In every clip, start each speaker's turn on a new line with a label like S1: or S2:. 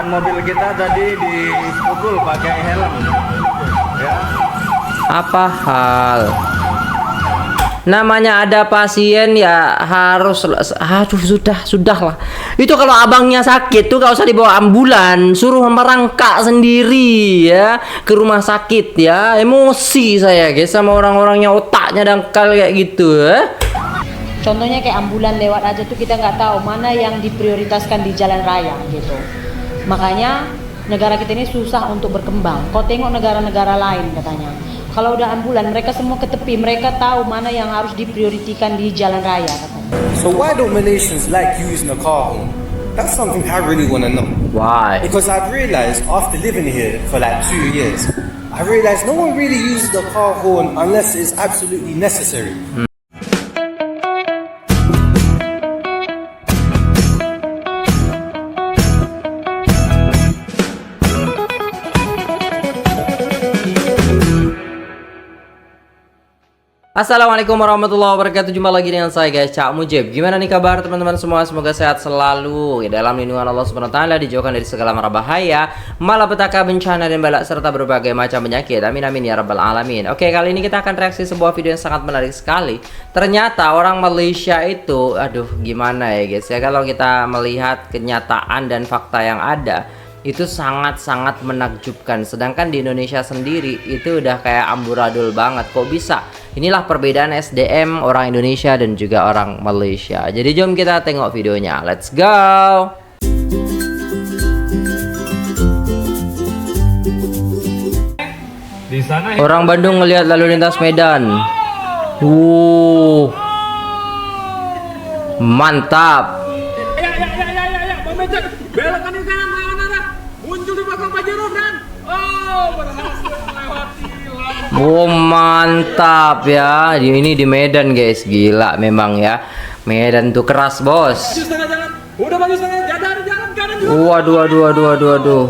S1: Mobil kita tadi dipukul pakai helm. Ya.
S2: Apa hal? Namanya ada pasien ya harus. Aduh, sudahlah. Itu kalau abangnya sakit tuh gak usah dibawa ambulan, suruh merangkak sendiri ya ke rumah sakit ya. Emosi saya guys sama orang-orangnya otaknya dangkal kayak gitu ya.
S3: Contohnya kayak ambulan lewat aja tuh kita nggak tahu mana yang diprioritaskan di jalan raya gitu. Makanya negara kita ini susah untuk berkembang. Kau tengok negara-negara lain katanya, kalau udah ambulan mereka semua ke tepi, mereka tahu mana yang harus diprioritaskan di jalan raya katanya.
S4: So why don't Malaysians like using a car horn? That's something I really want to know.
S2: Why?
S4: Because I've realized after living here for like 2 years, I realized no one really uses the car horn unless it's absolutely necessary.
S2: Assalamualaikum warahmatullahi wabarakatuh. Jumpa lagi dengan saya guys, Cak Mujib. Gimana nih kabar teman-teman semua? Semoga sehat selalu ya, dalam lindungan Allah Subhanahu wa taala, dijauhkan dari segala mara bahaya, malapetaka, bencana dan balak serta berbagai macam penyakit. Amin amin ya rabbal alamin. Oke, kali ini kita akan reaksi sebuah video yang sangat menarik sekali. Ternyata orang Malaysia itu gimana ya guys ya, kalau kita melihat kenyataan dan fakta yang ada, itu sangat-sangat menakjubkan. Sedangkan di Indonesia sendiri itu udah kayak amburadul banget. Kok bisa? Inilah perbedaan SDM orang Indonesia dan juga orang Malaysia. Jadi jom kita tengok videonya. Let's go.
S1: Di sana
S2: Orang Bandung ngelihat lalu lintas Medan. Mantap.
S5: Ya, Bang Becek, belok kanan lawan arah. Muncul di belakang Pajero dan berhasil melewati lampu.
S2: Mantap ya. Ini di Medan guys, gila memang ya. Medan tuh keras bos.
S5: Maju setengah jalan, udah maju setengah jalan kanan juga.
S2: Waduh.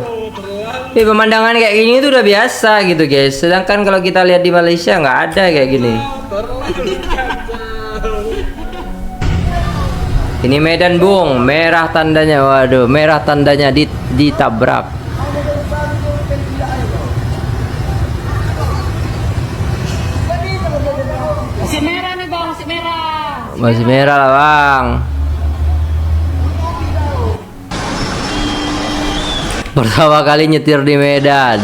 S2: Pemandangan kayak gini tuh udah biasa gitu guys. Sedangkan kalau kita lihat di Malaysia nggak ada kayak gini.
S5: Terlalu kacau.
S2: Ini Medan bung, merah tandanya. Waduh, merah tandanya ditabrak.
S3: Masih merah nih bang, masih merah.
S2: Masih merah lah bang. Pertama kali nyetir di Medan.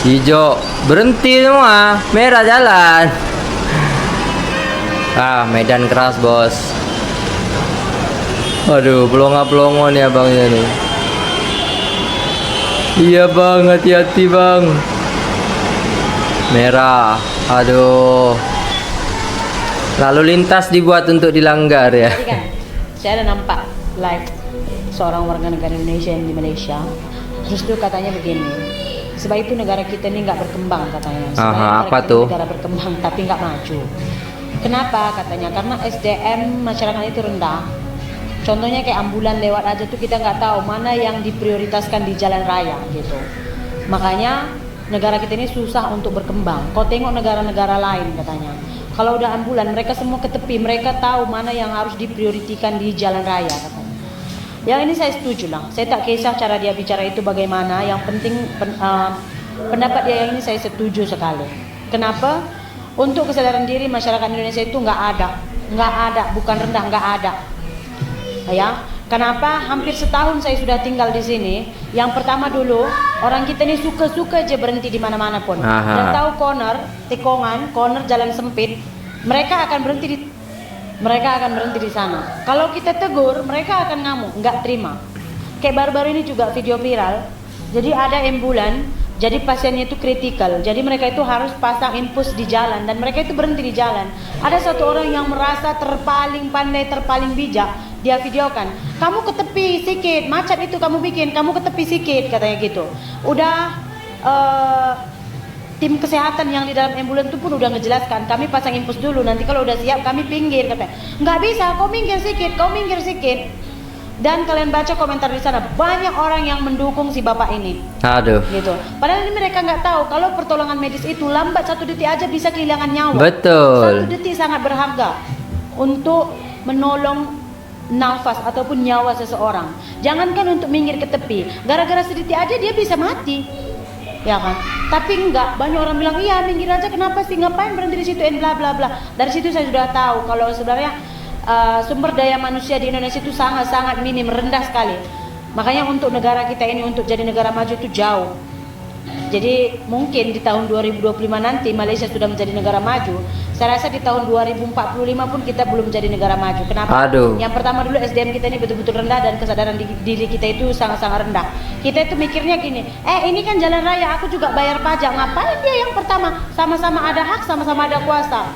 S2: Hijau, berhenti semua, merah jalan. Medan keras bos. Aduh, pelongo nih abangnya nih. Iya bang, hati-hati bang. Merah, aduh. Lalu lintas dibuat untuk dilanggar ya.
S3: Tadi kan saya ada nampak live seorang warga negara Indonesia yang di Malaysia. Terus tuh katanya begini, sebab itu negara kita ini nggak berkembang katanya.
S2: Apa tuh?
S3: Negara berkembang tapi nggak maju. Kenapa katanya? Karena SDM masyarakat itu rendah. Contohnya kayak ambulan lewat aja tuh kita nggak tahu mana yang diprioritaskan di jalan raya gitu. Makanya negara kita ini susah untuk berkembang. Kau tengok negara-negara lain katanya, kalau udah ambulan mereka semua ke tepi, mereka tahu mana yang harus diprioritaskan di jalan raya katanya. Yang ini saya setuju lah. Saya tak kisah cara dia bicara itu bagaimana. Yang penting pendapat dia yang ini saya setuju sekali. Kenapa? Untuk kesadaran diri masyarakat Indonesia itu nggak ada, bukan rendah, nggak ada. Ya, kenapa? Hampir setahun saya sudah tinggal di sini. Yang pertama dulu orang kita ini suka-suka aja berhenti di mana-mana pun. Dan tahu tikungan, corner jalan sempit, mereka akan berhenti di sana. Kalau kita tegur, mereka akan ngamuk, nggak terima. Kayak baru-baru ini juga video viral. Jadi ada ambulan, jadi pasiennya itu kritikal. Jadi mereka itu harus pasang infus di jalan dan mereka itu berhenti di jalan. Ada satu orang yang merasa terpaling pandai, terpaling bijak. Dia videokan, kamu ke tepi sikit, macet itu kamu bikin, kamu ke tepi sikit, katanya gitu. Udah tim kesehatan yang di dalam ambulans itu pun udah ngejelaskan, kami pasang infus dulu, nanti kalau udah siap kami pinggir, katanya. Nggak bisa, kau minggir sikit. Dan kalian baca komentar di sana, banyak orang yang mendukung si bapak ini.
S2: Aduh.
S3: Gitu. Padahal ini mereka nggak tahu kalau pertolongan medis itu lambat 1 detik aja bisa kehilangan nyawa.
S2: Betul.
S3: 1 detik sangat berharga untuk menolong nafas ataupun nyawa seseorang. Jangankan untuk minggir ke tepi, gara-gara sedikit aja dia bisa mati, ya kan? Tapi enggak, banyak orang bilang iya minggir aja, kenapa sih, ngapain berhenti di situ, bla bla bla. Dari situ saya sudah tahu kalau sebenarnya sumber daya manusia di Indonesia itu sangat-sangat minim, rendah sekali. Makanya untuk negara kita ini untuk jadi negara maju itu jauh. Jadi mungkin di tahun 2025 nanti Malaysia sudah menjadi negara maju. Saya rasa di tahun 2045 pun kita belum menjadi negara maju. Kenapa?
S2: Aduh.
S3: Yang pertama dulu SDM kita ini betul-betul rendah dan kesadaran diri kita itu sangat-sangat rendah. Kita itu mikirnya gini, ini kan jalan raya, aku juga bayar pajak. Ngapain dia yang pertama? Sama-sama ada hak, sama-sama ada kuasa.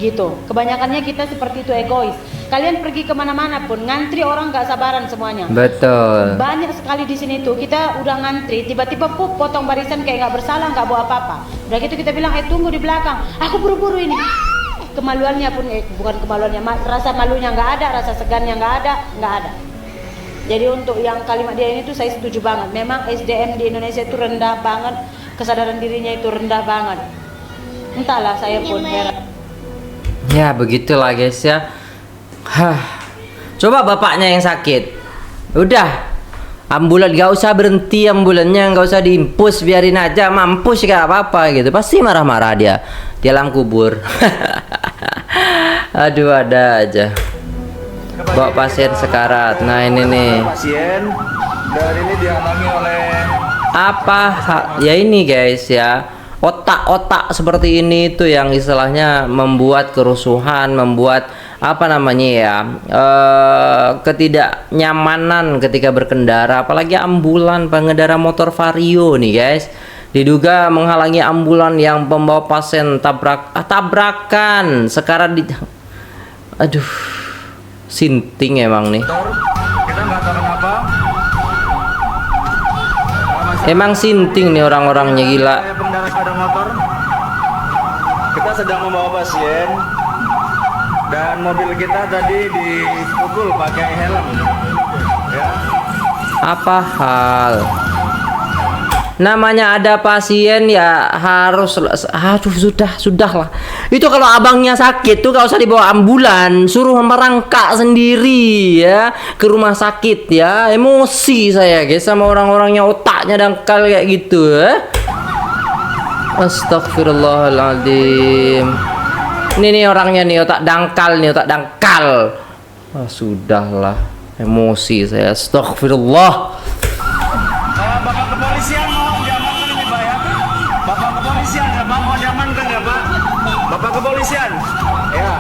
S3: Gitu. Kebanyakannya kita seperti itu, egois. Kalian pergi kemana-mana pun ngantri, orang nggak sabaran semuanya.
S2: Betul.
S3: Banyak sekali di sini tuh kita udah ngantri, tiba-tiba potong barisan kayak nggak bersalah, nggak bawa apa-apa. Udah gitu kita bilang tunggu di belakang, aku buru-buru ini. Kemaluannya pun bukan kemaluannya, rasa malunya nggak ada, rasa segannya nggak ada. Jadi untuk yang kalimat dia ini tuh saya setuju banget. Memang SDM di Indonesia itu rendah banget, kesadaran dirinya itu rendah banget. Entahlah, saya pun heran.
S2: Ya begitulah guys ya. Coba bapaknya yang sakit, udah ambulan gak usah berhenti, ambulannya gak usah diimpus, biarin aja, mampus gak apa-apa gitu, pasti marah-marah dia di alam kubur. Aduh, ada aja bawa pasien sekarat. Nah ini nih
S1: Pasien dan ini dihalangi oleh
S2: apa ya ini guys ya, otak-otak seperti ini itu yang istilahnya membuat kerusuhan, membuat apa namanya ya, ketidaknyamanan ketika berkendara, apalagi ambulan, pengendara motor vario nih guys, diduga menghalangi ambulan yang membawa pasien tabrakan. Sekarang aduh, sinting emang nih,
S1: kita nggak tahu kenapa.
S2: emang sinting nih orang-orangnya, gila.
S1: Pengendara sepeda motor, kita sedang membawa pasien dan mobil kita tadi dipukul pakai helm, ya.
S2: Apa hal? Namanya ada pasien ya harus, aduh sudahlah. Itu kalau abangnya sakit tuh gak usah dibawa ambulan, suruh merangkak sendiri ya ke rumah sakit ya. Emosi saya guys sama orang-orangnya otaknya dangkal kayak gitu ya. Astagfirullahaladzim. Ini nih orangnya nih, otak dangkal nih, otak dangkal. Sudahlah, emosi saya. Astagfirullah.
S1: Bapak kepolisian mau diamankan ini Pak ya? Bapak kepolisian ya Pak, mau diamankan ya Pak? Bapak kepolisian, ya.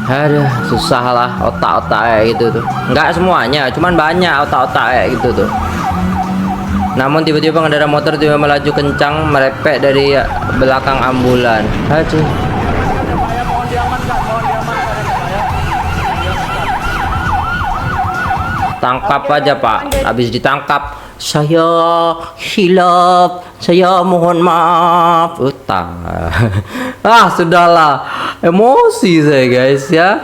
S2: Aduh, susah lah otak-otak kayak gitu tuh. Enggak semuanya, cuman banyak otak-otak kayak gitu tuh. Namun tiba-tiba pengendara motor tiba melaju kencang merepek dari belakang ambulan. Aduh.
S1: Mohon diamankan ya Pak ya.
S2: Tangkap aja Pak. Habis ditangkap, saya hilaf, saya mohon maaf. Sudahlah. Emosi saya guys ya.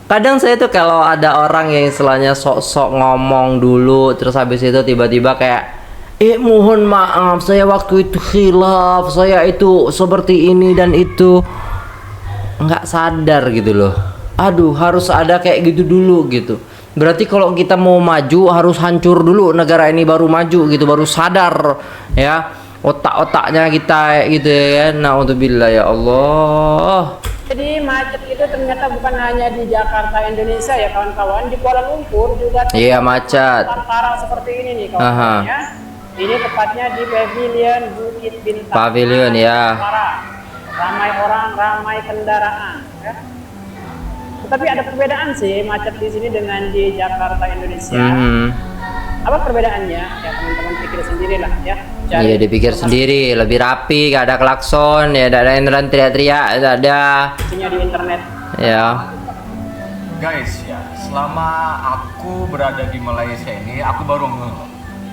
S2: Kadang saya tuh kalau ada orang yang istilahnya sok-sok ngomong dulu, terus habis itu tiba-tiba kayak mohon maaf, saya waktu itu khilaf, saya itu seperti ini dan itu, nggak sadar gitu loh. Aduh, harus ada kayak gitu dulu gitu. Berarti kalau kita mau maju harus hancur dulu negara ini baru maju gitu, baru sadar ya otak-otaknya kita gitu ya. Naudzubillah ya Allah.
S6: Jadi macet itu ternyata bukan hanya di Jakarta, Indonesia ya kawan-kawan, di Kuala Lumpur juga.
S2: Iya macet.
S6: Parah seperti ini nih kawan-kawan ya. Ini tepatnya di Pavilion Bukit Bintang.
S2: Pavilion ya.
S6: Parah. Ramai orang, ramai kendaraan. Ya. Tetapi ada perbedaan sih macet di sini dengan di Jakarta, Indonesia. Apa perbedaannya? Ya teman-teman pikir sendiri lah ya.
S2: Iya dipikir sendiri, lebih rapi, gak ada klakson, ya gak ada yang teriak-teriak, gak ada.
S6: Isinya di internet.
S2: Ya.
S1: Guys ya, selama aku berada di Malaysia ini, aku baru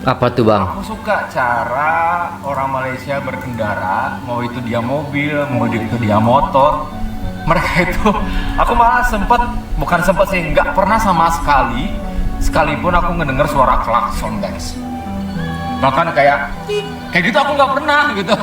S2: Apa tuh bang?
S1: Aku suka cara orang Malaysia berkendara, mau itu dia mobil, mau itu dia motor. Mereka itu, aku malah bukan sempat sih, nggak pernah sama sekali, sekalipun aku ngedenger suara klakson guys.
S5: Bahkan kayak gitu aku nggak pernah gitu.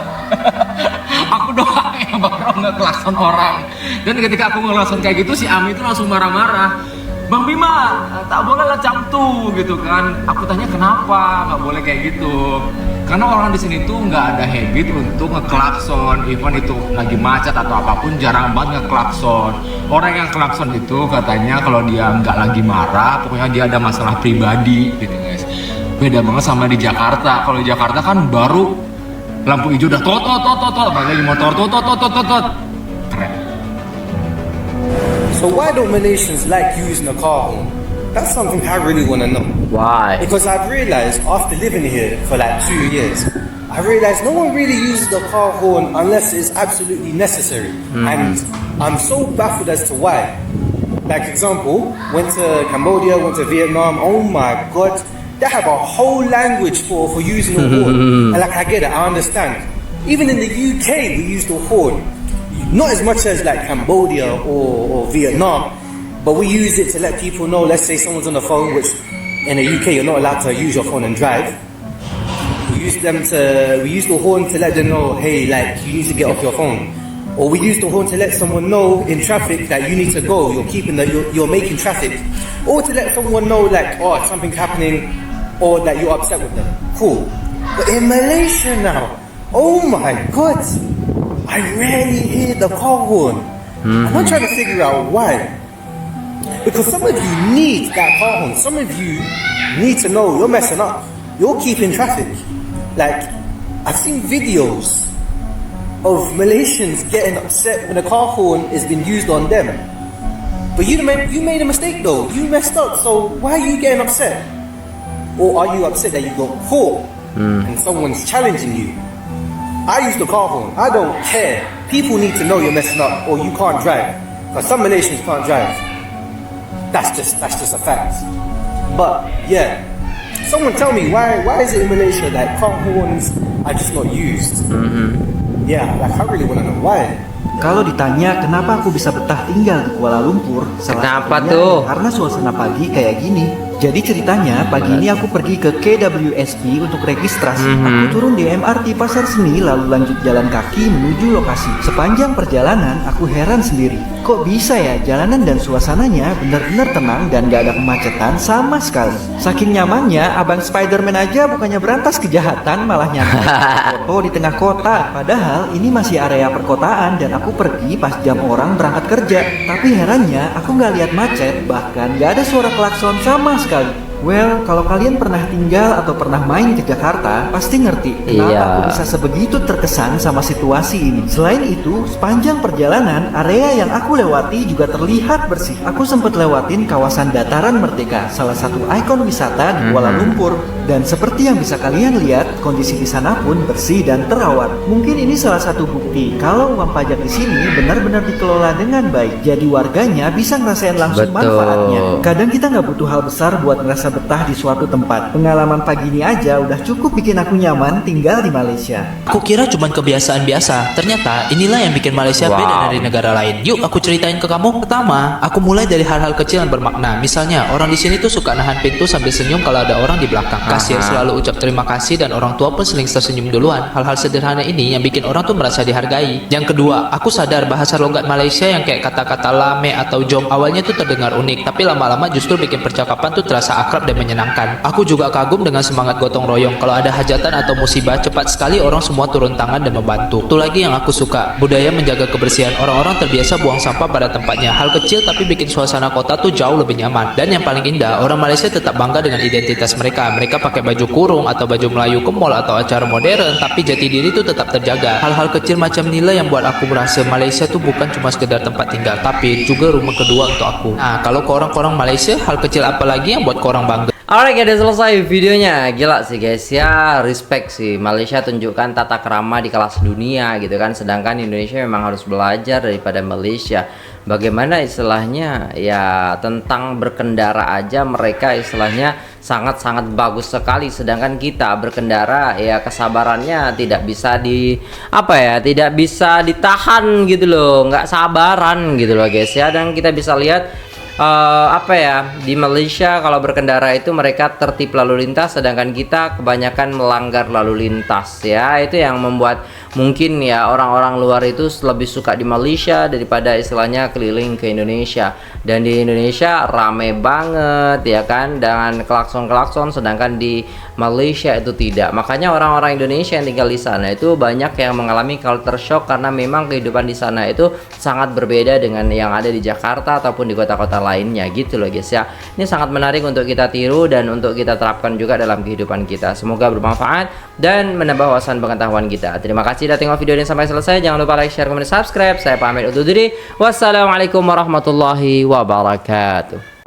S5: Aku doang yang bakal ngeklakson orang. Dan ketika aku ngeklakson kayak gitu, si Ami itu langsung marah-marah. Bang Bima, tak boleh lah camtu gitu kan. Aku tanya kenapa nggak boleh kayak gitu. Karena orang di sini tuh nggak ada habit untuk ngeklakson, even itu lagi macet atau apapun jarang banget ngeklakson. Orang yang klakson itu katanya kalau dia nggak lagi marah, pokoknya dia ada masalah pribadi gitu guys. Beda banget sama di Jakarta. Kalau di Jakarta kan baru lampu hijau udah tot, apalagi motor tot. Keren.
S4: So why don't Malaysians like using a car horn? That's something I really want to know.
S2: Why?
S4: Because I've realized after living here for like 2 years, I realized no one really uses the car horn unless it's absolutely necessary. And I'm so baffled as to why. Like example, went to Cambodia, went to Vietnam, oh my god, they have a whole language for using a horn. And like I get it, I understand. Even in the UK we use the horn. Not as much as like Cambodia or Vietnam, but we use it to let people know, let's say someone's on the phone, which in the UK you're not allowed to use your phone and drive. We use the horn to let them know, hey, like you need to get off your phone. Or we use the horn to let someone know in traffic that you need to go, you're making traffic. Or to let someone know like, oh, something's happening, or that you're upset with them. Cool. But in Malaysia now, oh my god, I rarely hear the car horn. I'm not trying to figure out why. Because some of you need that car horn. Some of you need to know you're messing up. You're keeping traffic. Like, I've seen videos of Malaysians getting upset when a car horn has been used on them. But you made a mistake though. You messed up. So why are you getting upset? Or are you upset that you got caught and someone's challenging you? I use the car horn. I don't care. People need to know you're messing up or you can't drive. Because some Malaysians can't drive. That's just a fact. But yeah, someone tell me why is it in Malaysia that car horns are just not used? Yeah, like I really want to know why.
S7: Kalau ditanya kenapa aku bisa betah tinggal di Kuala Lumpur, salah
S2: Kenapa
S7: satunya
S2: tuh?
S7: karena suasana pagi kayak gini. Jadi ceritanya pagi ini aku pergi ke KWSP untuk registrasi. Aku turun di MRT Pasar Seni lalu lanjut jalan kaki menuju lokasi. Sepanjang perjalanan aku heran sendiri. Kok bisa ya jalanan dan suasananya benar-benar tenang dan gak ada kemacetan sama sekali. Saking nyamannya abang Spiderman aja bukannya berantas kejahatan malah nyantai foto di tengah kota. Padahal ini masih area perkotaan dan aku pergi pas jam orang berangkat kerja. Tapi herannya aku gak lihat macet, bahkan gak ada suara klakson sama sekali. Well, kalau kalian pernah tinggal atau pernah main ke Jakarta, pasti ngerti kenapa
S2: Iya.
S7: aku bisa sebegitu terkesan sama situasi ini. Selain itu, sepanjang perjalanan, area yang aku lewati juga terlihat bersih. Aku sempat lewatin kawasan Dataran Merdeka, salah satu ikon wisata di Kuala Lumpur. Dan seperti yang bisa kalian lihat, kondisi di sana pun bersih dan terawat. Mungkin ini salah satu bukti kalau uang pajak di sini benar-benar dikelola dengan baik. Jadi warganya bisa ngerasain langsung
S2: Betul.
S7: manfaatnya. Kadang kita nggak butuh hal besar buat ngerasa betah di suatu tempat. Pengalaman pagi ini aja udah cukup bikin aku nyaman tinggal di Malaysia.
S8: Aku kira cuma kebiasaan biasa. Ternyata inilah yang bikin Malaysia beda dari negara lain. Yuk aku ceritain ke kamu. Pertama, aku mulai dari hal-hal kecil yang bermakna. Misalnya, orang di sini tuh suka nahan pintu sambil senyum kalau ada orang di belakang. Kasir selalu ucap terima kasih dan orang tua pun sering tersenyum duluan. Hal-hal sederhana ini yang bikin orang tuh merasa dihargai. Yang kedua, aku sadar bahasa logat Malaysia yang kayak kata-kata lame atau jom awalnya tuh terdengar unik, tapi lama-lama justru bikin percakapan tuh terasa akrab dan menyenangkan. Aku juga kagum dengan semangat gotong royong. Kalau ada hajatan atau musibah, cepat sekali orang semua turun tangan dan membantu. Itu lagi yang aku suka, budaya menjaga kebersihan. Orang-orang terbiasa buang sampah pada tempatnya. Hal kecil tapi bikin suasana kota tuh jauh lebih nyaman. Dan yang paling indah, orang Malaysia tetap bangga dengan identitas mereka. Mereka pakai baju kurung atau baju Melayu ke mall atau acara modern, tapi jati diri tuh tetap terjaga. Hal-hal kecil macam inilah yang buat aku merasa Malaysia tuh bukan cuma sekedar tempat tinggal, tapi juga rumah kedua untuk aku. Nah, kalau ke orang-orang Malaysia, hal kecil apa lagi yang buat korang bangga?
S2: Alright guys, udah selesai videonya. Gila sih guys, ya respect sih. Malaysia tunjukkan tata krama di kelas dunia gitu kan. Sedangkan Indonesia memang harus belajar daripada Malaysia. Bagaimana istilahnya ya tentang berkendara aja mereka istilahnya sangat-sangat bagus sekali. Sedangkan kita berkendara ya kesabarannya tidak bisa tidak bisa ditahan gitu loh. Nggak sabaran gitu loh guys ya. Dan kita bisa lihat apa ya, di Malaysia kalau berkendara itu mereka tertib lalu lintas, sedangkan kita kebanyakan melanggar lalu lintas ya. Itu yang membuat mungkin ya orang-orang luar itu lebih suka di Malaysia daripada istilahnya keliling ke Indonesia. Dan di Indonesia rame banget ya kan, dengan klakson-klakson, sedangkan di Malaysia itu tidak. Makanya orang-orang Indonesia yang tinggal di sana itu banyak yang mengalami culture shock, karena memang kehidupan di sana itu sangat berbeda dengan yang ada di Jakarta ataupun di kota-kota lainnya gitu loh guys ya. Ini sangat menarik untuk kita tiru dan untuk kita terapkan juga dalam kehidupan kita. Semoga bermanfaat dan menambah wawasan pengetahuan kita. Terima kasih sudah tengok video ini sampai selesai. Jangan lupa like, share, komen, dan subscribe. Saya pamit undur diri. Wassalamualaikum warahmatullahi wabarakatuh.